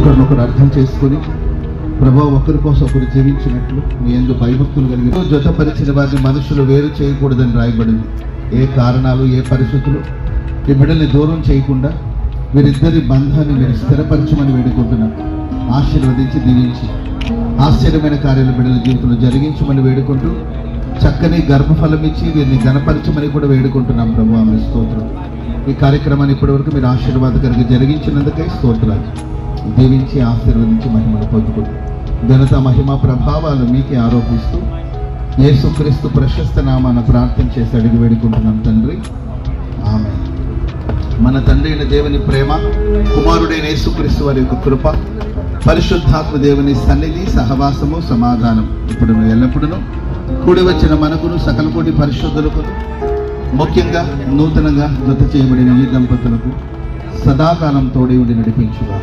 ఒకరినొకరు అర్థం చేసుకొని ప్రభా ఒకరి కోసం ఒకరు జీవించినట్లు మీ యందు భయభక్తులు కలిగి జతపరిచిన వారిని మనుషులు వేరు చేయకూడదని రాయబడింది. ఏ కారణాలు ఏ పరిస్థితులు ఈ బిడ్డల్ని దూరం చేయకుండా వీరిద్దరి బంధాన్ని మీరు స్థిరపరచమని వేడుకుంటున్నాను. ఆశీర్వదించి దీవించి ఆశ్చర్యమైన కార్యాలు బిడ్డల జీవితంలో జరిగించమని వేడుకుంటూ చక్కని గర్భఫలం ఇచ్చి వీరిని గణపరచమని కూడా వేడుకుంటున్నాం ప్రభు. ఆమె స్తోత్రం. ఈ కార్యక్రమాన్ని ఇప్పటివరకు మీరు ఆశీర్వాదకరంగా జరిగించినందుకై స్తోత్రాలు. దీవించి ఆశీర్వదించి మహిమను పొందుకుంటూ ఘనత మహిమ ప్రభావాలు మీకే ఆరోపిస్తూ యేసుక్రీస్తు ప్రశస్త నామాన ప్రార్థన చేసి అడిగి వేడుకుంటున్నాం తండ్రి, ఆమె. మన తండ్రి అయిన దేవుని ప్రేమ, కుమారుడైన యేసుక్రీస్తు వారి యొక్క కృప, పరిశుద్ధాత్మ దేవుని సన్నిధి, సహవాసము, సమాధానం ఇప్పుడు ఎల్లప్పుడూ కూడి వచ్చిన మనకును సకల కోటి పరిశుద్ధులకు, ముఖ్యంగా నూతనంగా జత చేయబడిన ఈ దంపతులకు సదాకాలం తోడి ఉండి నడిపించుగా.